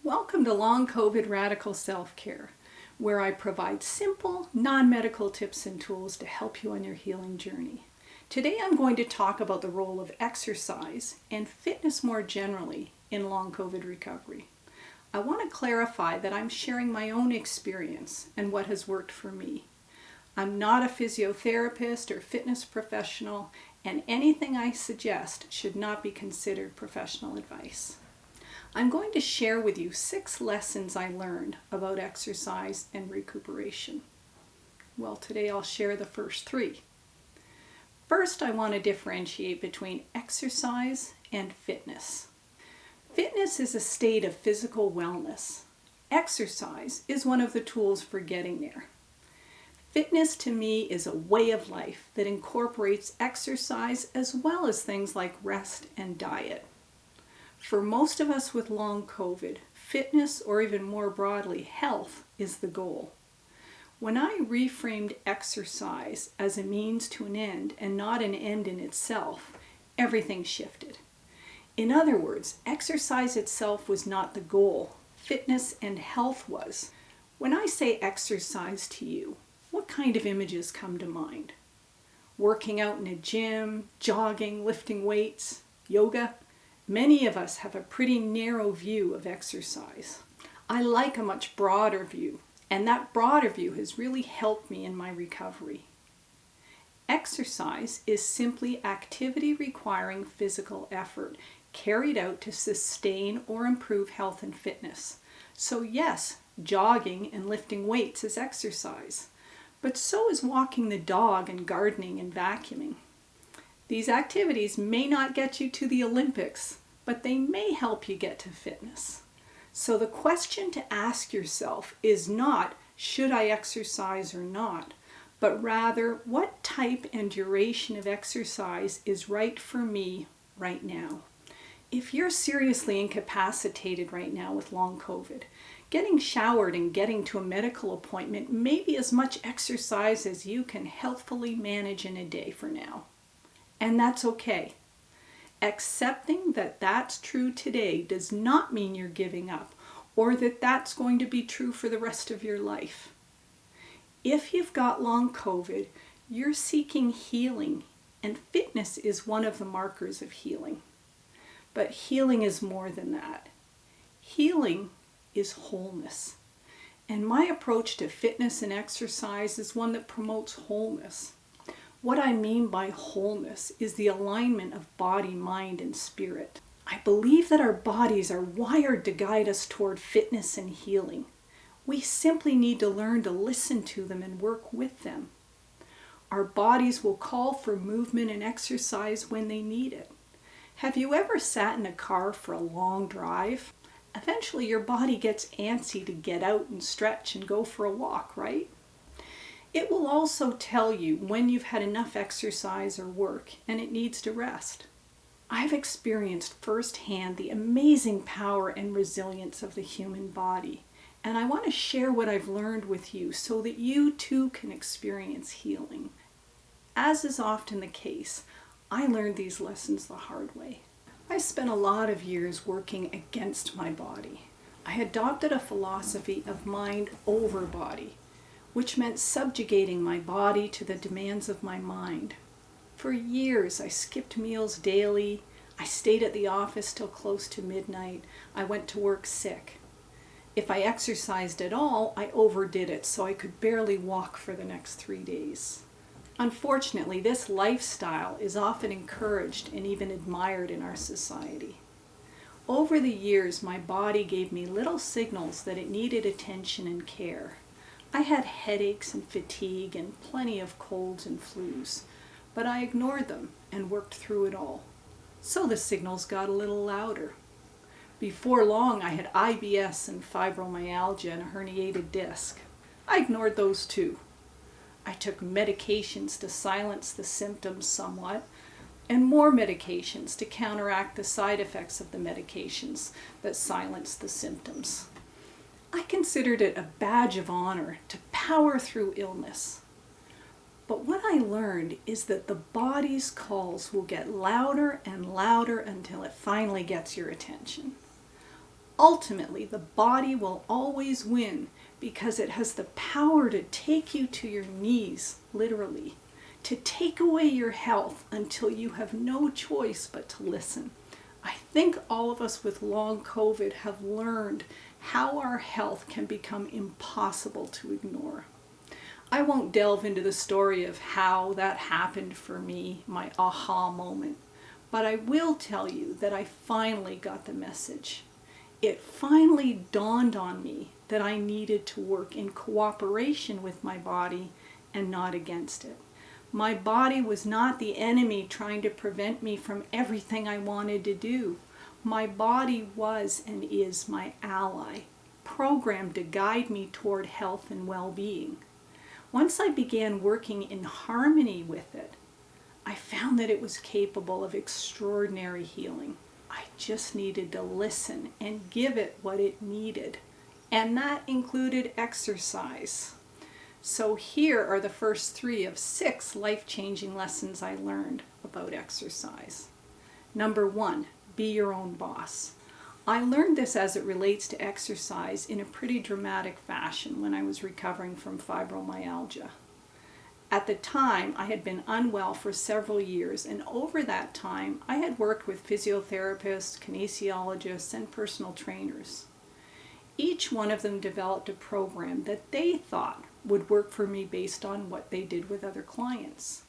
Welcome to Long COVID Radical Self-Care, where I provide simple, non-medical tips and tools to help you on your healing journey. Today I'm going to talk about the role of exercise and fitness more generally in long COVID recovery. I want to clarify that I'm sharing my own experience and what has worked for me. I'm not a physiotherapist or fitness professional, and anything I suggest should not be considered professional advice. I'm going to share with you 6 lessons I learned about exercise and recuperation. Well, today I'll share the first 3. First, I want to differentiate between exercise and fitness. Fitness is a state of physical wellness. Exercise is one of the tools for getting there. Fitness to me is a way of life that incorporates exercise as well as things like rest and diet. For most of us with long COVID, fitness, or even more broadly, health, is the goal. When I reframed exercise as a means to an end and not an end in itself, everything shifted. In other words, exercise itself was not the goal. Fitness and health was. When I say exercise to you, what kind of images come to mind? Working out in a gym, jogging, lifting weights, yoga? Many of us have a pretty narrow view of exercise. I like a much broader view, and that broader view has really helped me in my recovery. Exercise is simply activity requiring physical effort carried out to sustain or improve health and fitness. So yes, jogging and lifting weights is exercise, but so is walking the dog and gardening and vacuuming. These activities may not get you to the Olympics, but they may help you get to fitness. So the question to ask yourself is not, should I exercise or not, but rather, what type and duration of exercise is right for me right now? If you're seriously incapacitated right now with long COVID, getting showered and getting to a medical appointment may be as much exercise as you can healthfully manage in a day for now. And that's okay. Accepting that that's true today does not mean you're giving up or that that's going to be true for the rest of your life. If you've got long COVID, you're seeking healing, and fitness is one of the markers of healing. But healing is more than that. Healing is wholeness. And my approach to fitness and exercise is one that promotes wholeness. What I mean by wholeness is the alignment of body, mind, and spirit. I believe that our bodies are wired to guide us toward fitness and healing. We simply need to learn to listen to them and work with them. Our bodies will call for movement and exercise when they need it. Have you ever sat in a car for a long drive? Eventually your body gets antsy to get out and stretch and go for a walk, right? It will also tell you when you've had enough exercise or work and it needs to rest. I've experienced firsthand the amazing power and resilience of the human body, and I want to share what I've learned with you so that you too can experience healing. As is often the case, I learned these lessons the hard way. I spent a lot of years working against my body. I adopted a philosophy of mind over body, which meant subjugating my body to the demands of my mind. For years, I skipped meals daily. I stayed at the office till close to midnight. I went to work sick. If I exercised at all, I overdid it, so I could barely walk for the next 3 days. Unfortunately, this lifestyle is often encouraged and even admired in our society. Over the years, my body gave me little signals that it needed attention and care. I had headaches and fatigue and plenty of colds and flus, but I ignored them and worked through it all. So the signals got a little louder. Before long, I had IBS and fibromyalgia and a herniated disc. I ignored those too. I took medications to silence the symptoms somewhat, and more medications to counteract the side effects of the medications that silence the symptoms. I considered it a badge of honor to power through illness. But what I learned is that the body's calls will get louder and louder until it finally gets your attention. Ultimately, the body will always win because it has the power to take you to your knees, literally, to take away your health until you have no choice but to listen. I think all of us with long COVID have learned how our health can become impossible to ignore. I won't delve into the story of how that happened for me, my aha moment, but I will tell you that I finally got the message. It finally dawned on me that I needed to work in cooperation with my body and not against it. My body was not the enemy trying to prevent me from everything I wanted to do. My body was and is my ally, programmed to guide me toward health and well-being. Once I began working in harmony with it, I found that it was capable of extraordinary healing. I just needed to listen and give it what it needed. And that included exercise. So here are the first 3 of 6 life-changing lessons I learned about exercise. Number 1, be your own boss. I learned this as it relates to exercise in a pretty dramatic fashion when I was recovering from fibromyalgia. At the time, I had been unwell for several years, and over that time, I had worked with physiotherapists, kinesiologists, and personal trainers. Each one of them developed a program that they thought would work for me based on what they did with other clients.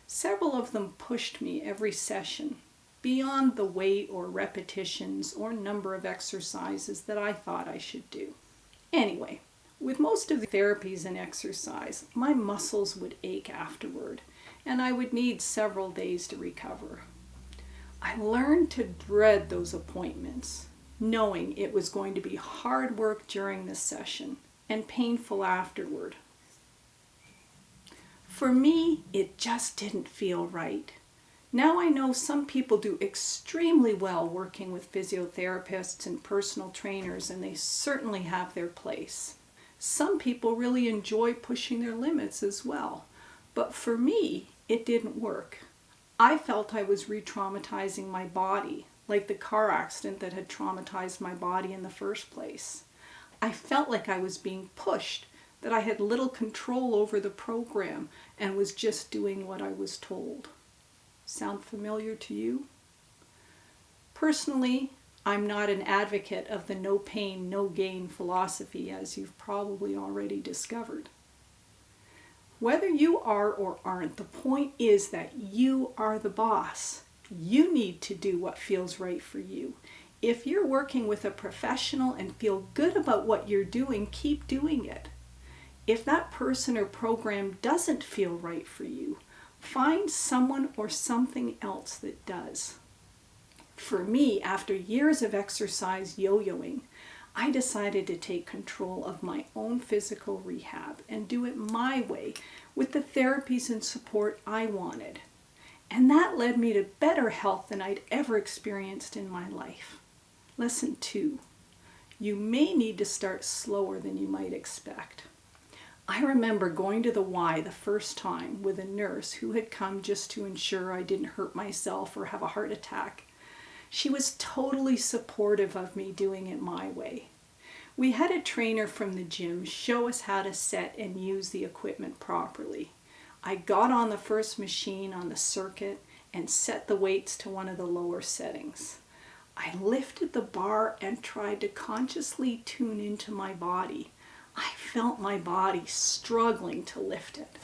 Several of them pushed me every session beyond the weight or repetitions or number of exercises that I thought I should do. Anyway, with most of the therapies and exercise, my muscles would ache afterward, and I would need several days to recover. I learned to dread those appointments, knowing it was going to be hard work during the session and painful afterward. For me, it just didn't feel right. Now I know some people do extremely well working with physiotherapists and personal trainers, and they certainly have their place. Some people really enjoy pushing their limits as well, but for me, it didn't work. I felt I was re-traumatizing my body, like the car accident that had traumatized my body in the first place. I felt like I was being pushed, that I had little control over the program and was just doing what I was told. Sound familiar to you? Personally, I'm not an advocate of the no pain, no gain philosophy, as you've probably already discovered. Whether you are or aren't, the point is that you are the boss. You need to do what feels right for you. If you're working with a professional and feel good about what you're doing, keep doing it. If that person or program doesn't feel right for you, find someone or something else that does. For me, after years of exercise yo-yoing, I decided to take control of my own physical rehab and do it my way with the therapies and support I wanted. And that led me to better health than I'd ever experienced in my life. Lesson 2. You may need to start slower than you might expect. I remember going to the Y the first time with a nurse who had come just to ensure I didn't hurt myself or have a heart attack. She was totally supportive of me doing it my way. We had a trainer from the gym show us how to set and use the equipment properly. I got on the first machine on the circuit and set the weights to one of the lower settings. I lifted the bar and tried to consciously tune into my body. I felt my body struggling to lift it.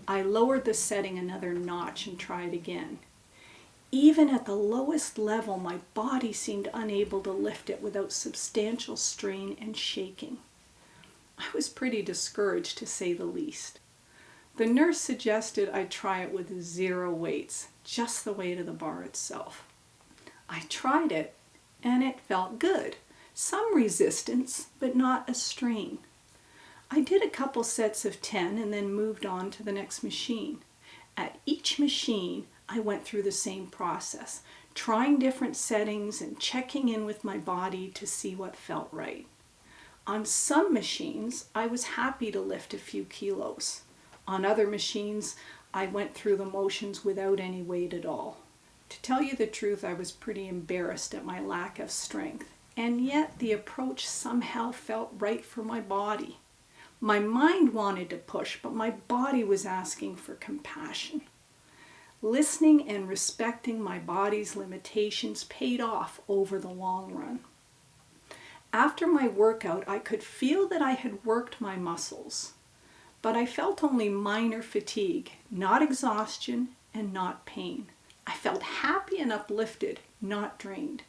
I lowered the setting another notch and tried again. Even at the lowest level, my body seemed unable to lift it without substantial strain and shaking. I was pretty discouraged, to say the least. The nurse suggested I try it with 0 weights, just the weight of the bar itself. I tried it, and it felt good. Some resistance, but not a strain. I did a couple sets of 10 and then moved on to the next machine. At each machine, I went through the same process, trying different settings and checking in with my body to see what felt right. On some machines, I was happy to lift a few kilos. On other machines, I went through the motions without any weight at all. To tell you the truth, I was pretty embarrassed at my lack of strength, and yet the approach somehow felt right for my body. My mind wanted to push, but my body was asking for compassion. Listening and respecting my body's limitations paid off over the long run. After my workout, I could feel that I had worked my muscles, but I felt only minor fatigue, not exhaustion and not pain. I felt happy and uplifted, not drained.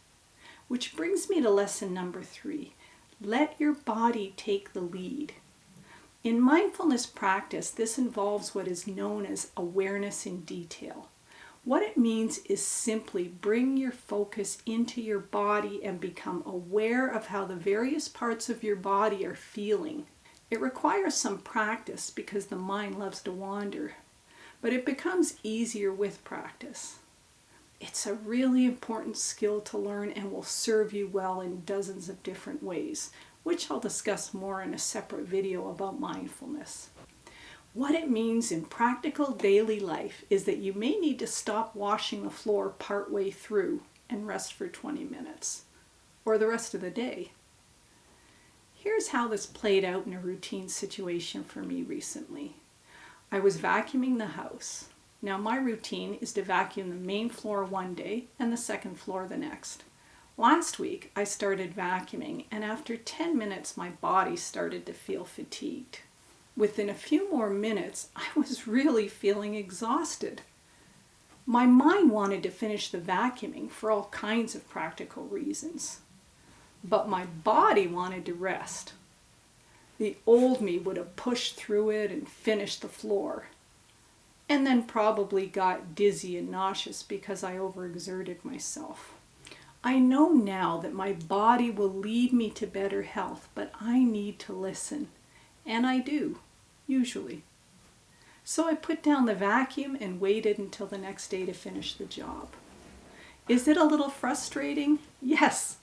Which brings me to lesson number 3. Let your body take the lead. In mindfulness practice, this involves what is known as awareness in detail. What it means is simply bring your focus into your body and become aware of how the various parts of your body are feeling. It requires some practice because the mind loves to wander, but it becomes easier with practice. It's a really important skill to learn and will serve you well in dozens of different ways, which I'll discuss more in a separate video about mindfulness. What it means in practical daily life is that you may need to stop washing the floor partway through and rest for 20 minutes, or the rest of the day. Here's how this played out in a routine situation for me recently. I was vacuuming the house. Now my routine is to vacuum the main floor one day and the second floor the next. Last week I started vacuuming, and after 10 minutes my body started to feel fatigued. Within a few more minutes I was really feeling exhausted. My mind wanted to finish the vacuuming for all kinds of practical reasons, but my body wanted to rest. The old me would have pushed through it and finished the floor, and then probably got dizzy and nauseous because I overexerted myself. I know now that my body will lead me to better health, but I need to listen, and I do, usually. So I put down the vacuum and waited until the next day to finish the job. Is it a little frustrating? Yes,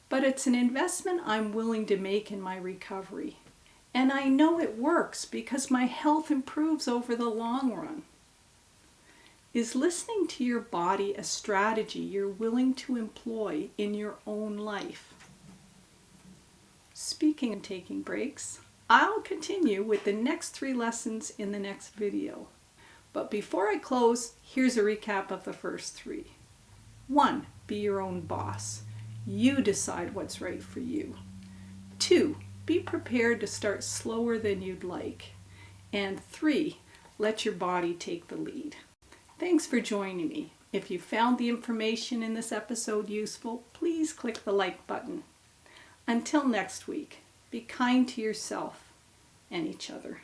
but it's an investment I'm willing to make in my recovery. And I know it works because my health improves over the long run. Is listening to your body a strategy you're willing to employ in your own life? Speaking of taking breaks, I'll continue with the next 3 lessons in the next video. But before I close, here's a recap of the first 3. 1. Be your own boss. You decide what's right for you. 2. Be prepared to start slower than you'd like. And 3. Let your body take the lead. Thanks for joining me. If you found the information in this episode useful, please click the like button. Until next week, be kind to yourself and each other.